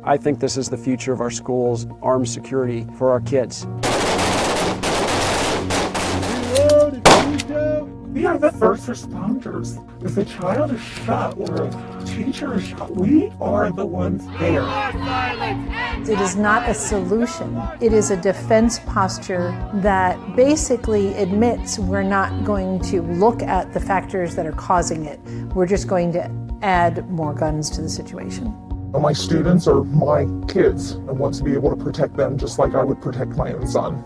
I think this is the future of our schools, armed security for our kids. We are the first responders. If a child is shot or a teacher is shot, we are the ones there. It is not a solution. It is a defense posture that basically admits we're not going to look at the factors that are causing it. We're just going to add more guns to the situation. My students are my kids. I want to be able to protect them just like I would protect my own son.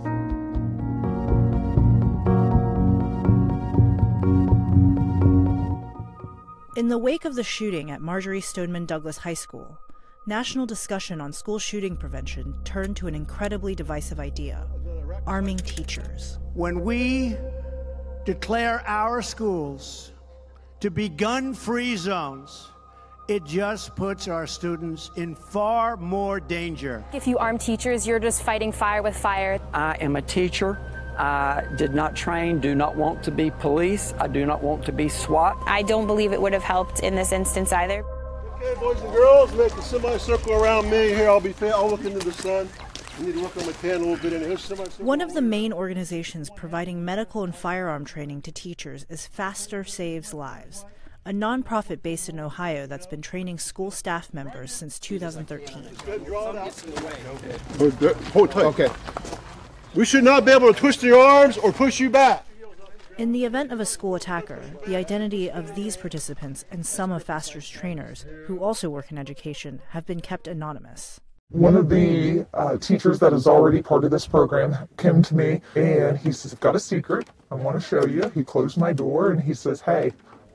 In the wake of the shooting at Marjory Stoneman Douglas High School, national discussion on school shooting prevention turned to an incredibly divisive idea: arming teachers. When we declare our schools to be gun-free zones, it just puts our students in far more danger. If you arm teachers, you're just fighting fire with fire. I am a teacher. I did not train, do not want to be police. I do not want to be SWAT. I don't believe it would have helped in this instance either. Okay, boys and girls, make a semicircle around me. Here, I'll look into the sun. I need to work on my tan a little bit in here. One of the main organizations providing medical and firearm training to teachers is Faster Saves Lives, a nonprofit based in Ohio that's been training school staff members since 2013. Hold tight. Okay. We should not be able to twist your arms or push you back. In the event of a school attacker, the identity of these participants and some of Faster's trainers, who also work in education, have been kept anonymous. One of the teachers that is already part of this program came to me and he says, I've got a secret. I want to show you. He closed my door and he says, hey,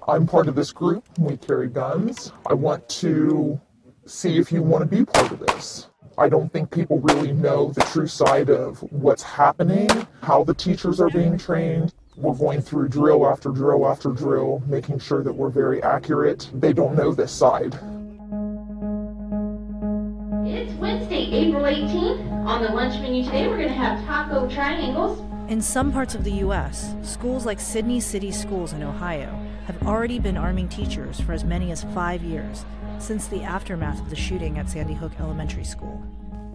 I'm part of this group. We carry guns. I want to see if you want to be part of this. I don't think people really know the true side of what's happening, how the teachers are being trained. We're going through drill after drill after drill, making sure that we're very accurate. They don't know this side. It's Wednesday, April 18th. On the lunch menu today, we're going to have taco triangles. In some parts of the U.S., schools like Sydney City Schools in Ohio have already been arming teachers for as many as 5 years, since the aftermath of the shooting at Sandy Hook Elementary School.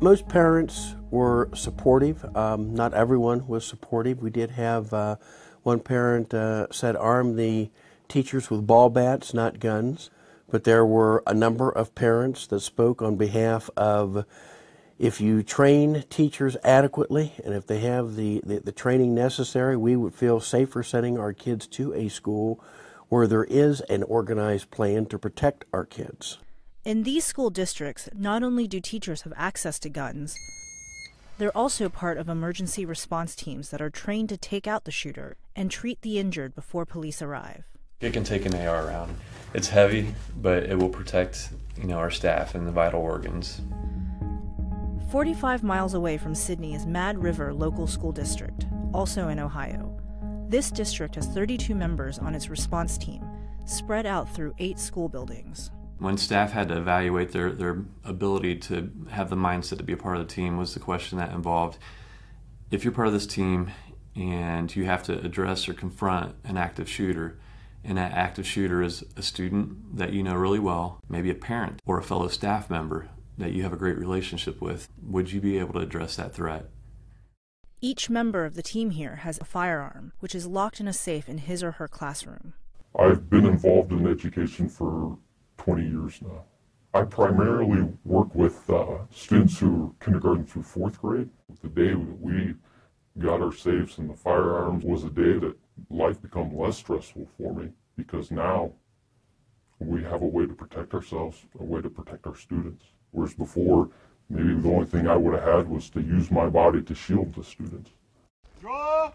Most parents were supportive. Not everyone was supportive. We did have one parent said arm the teachers with ball bats, not guns. But there were a number of parents that spoke on behalf of, if you train teachers adequately and if they have the training necessary, we would feel safer sending our kids to a school where there is an organized plan to protect our kids. In these school districts, not only do teachers have access to guns, they're also part of emergency response teams that are trained to take out the shooter and treat the injured before police arrive. It can take an AR around. It's heavy, but it will protect, our staff and the vital organs. 45 miles away from Sydney is Mad River Local School District, also in Ohio. This district has 32 members on its response team, spread out through 8 school buildings. When staff had to evaluate their ability to have the mindset to be a part of the team was the question that involved, if you're part of this team and you have to address or confront an active shooter, and that active shooter is a student that you know really well, maybe a parent or a fellow staff member that you have a great relationship with, would you be able to address that threat? Each member of the team here has a firearm, which is locked in a safe in his or her classroom. I've been involved in education for 20 years now. I primarily work with students who are kindergarten through 4th grade. The day that we got our safes and the firearms was a day that life became less stressful for me, because now we have a way to protect ourselves, a way to protect our students. Whereas before, maybe the only thing I would have had was to use my body to shield the students. Draw,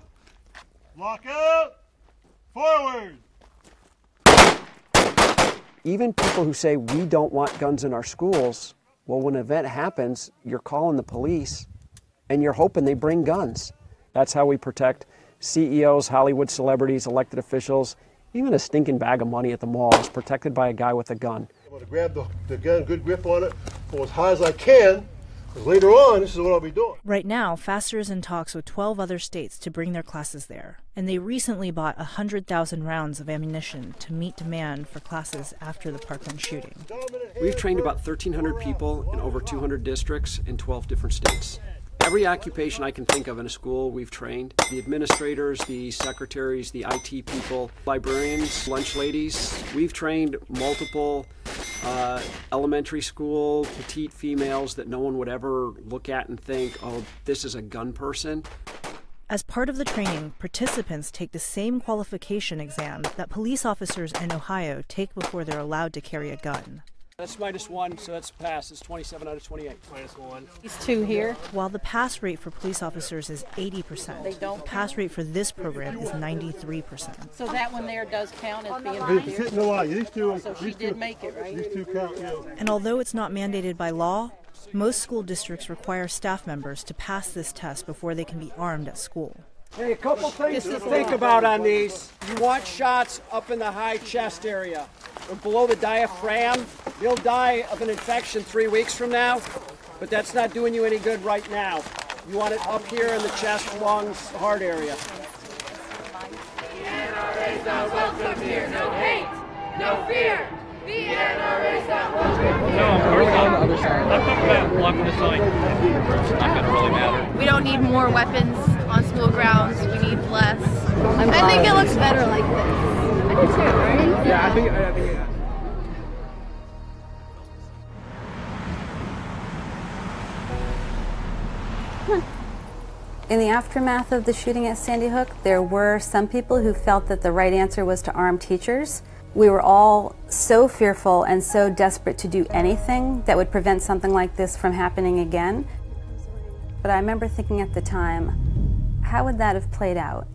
lock out, forward. Even people who say we don't want guns in our schools, well, when an event happens, you're calling the police and you're hoping they bring guns. That's how we protect CEOs, Hollywood celebrities, elected officials. Even a stinking bag of money at the mall is protected by a guy with a gun. I'm going to grab the gun, good grip on it, pull as high as I can, Later on, this is what I'll be doing. Right now, FASTER is in talks with 12 other states to bring their classes there, and they recently bought 100,000 rounds of ammunition to meet demand for classes after the Parkland shooting. We've trained about 1,300 people in over 200 districts in 12 different states. Every occupation I can think of in a school, we've trained. The administrators, the secretaries, the IT people, librarians, lunch ladies. We've trained multiple elementary school, petite females that no one would ever look at and think, oh, this is a gun person. As part of the training, participants take the same qualification exam that police officers in Ohio take before they're allowed to carry a gun. That's -1, so that's a pass. It's 27 out of 28. -1. These two here. While the pass rate for police officers is 80%, the pass rate for this program is 93%. So that one there does count as being These two, so she did make it, right? These two count, yeah. And although it's not mandated by law, most school districts require staff members to pass this test before they can be armed at school. Hey, a couple things to think about on these. You want shots up in the high chest area or below the diaphragm. You'll die of an infection 3 weeks from now, but that's not doing you any good right now. You want it up here in the chest, lungs, heart area. The NRA's not welcome here. No hate, no fear. The NRA's not welcome here. No, we're on the other side. I'm talking about blocking the sign. It's not going to really matter. We don't need more weapons on school grounds. We need less. I think it looks better like this. I do too, right? Yeah, I think yeah. In the aftermath of the shooting at Sandy Hook, there were some people who felt that the right answer was to arm teachers. We were all so fearful and so desperate to do anything that would prevent something like this from happening again. But I remember thinking at the time, how would that have played out?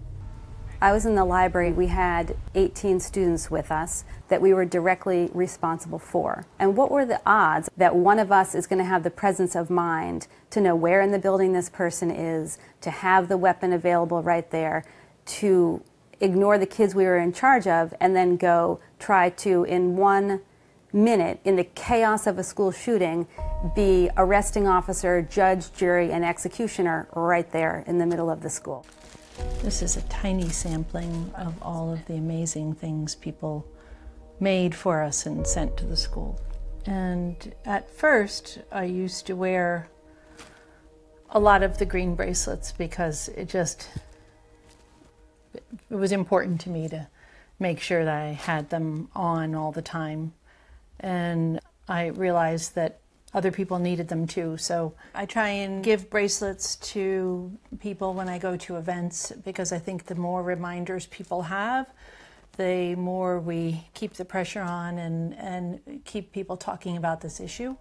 I was in the library. We had 18 students with us that we were directly responsible for. And what were the odds that one of us is going to have the presence of mind to know where in the building this person is, to have the weapon available right there, to ignore the kids we were in charge of, and then go try to, in 1 minute, in the chaos of a school shooting, be arresting officer, judge, jury, and executioner right there in the middle of the school. This is a tiny sampling of all of the amazing things people made for us and sent to the school. And at first, I used to wear a lot of the green bracelets because it was important to me to make sure that I had them on all the time. And I realized that other people needed them too. So I try and give bracelets to people when I go to events because I think the more reminders people have, the more we keep the pressure on and keep people talking about this issue.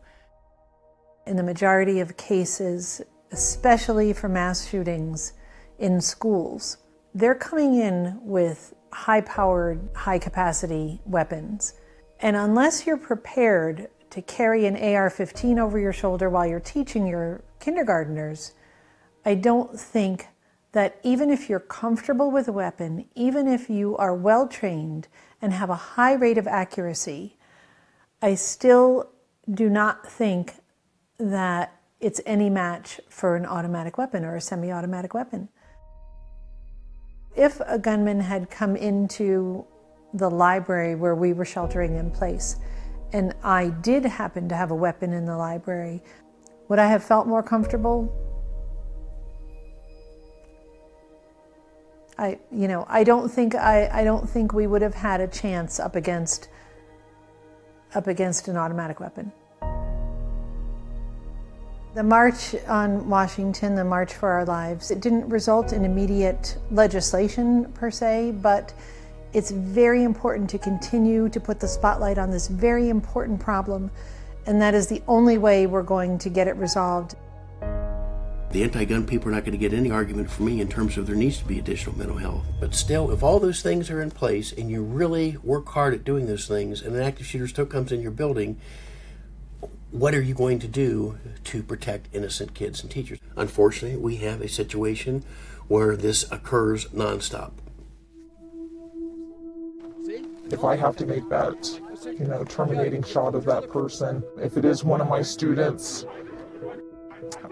In the majority of cases, especially for mass shootings in schools, they're coming in with high-powered, high-capacity weapons. And unless you're prepared to carry an AR-15 over your shoulder while you're teaching your kindergartners, I don't think that even if you're comfortable with a weapon, even if you are well-trained and have a high rate of accuracy, I still do not think that it's any match for an automatic weapon or a semi-automatic weapon. If a gunman had come into the library where we were sheltering in place, and I did happen to have a weapon in the library, would I have felt more comfortable? I don't think we would have had a chance up against an automatic weapon. The March on Washington, the March for Our Lives, it didn't result in immediate legislation per se, but it's very important to continue to put the spotlight on this very important problem, and that is the only way we're going to get it resolved. The anti-gun people are not going to get any argument from me in terms of there needs to be additional mental health. But still, if all those things are in place and you really work hard at doing those things and an active shooter still comes in your building, what are you going to do to protect innocent kids and teachers? Unfortunately, we have a situation where this occurs nonstop. If I have to make that, terminating shot of that person, if it is one of my students,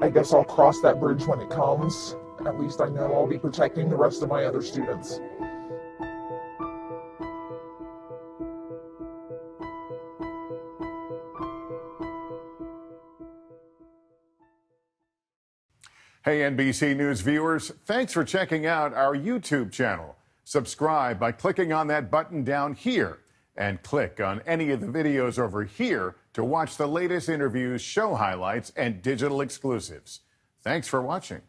I guess I'll cross that bridge when it comes. At least I know I'll be protecting the rest of my other students. Hey, NBC News viewers, thanks for checking out our YouTube channel. Subscribe by clicking on that button down here and click on any of the videos over here to watch the latest interviews, show highlights, and digital exclusives. Thanks for watching.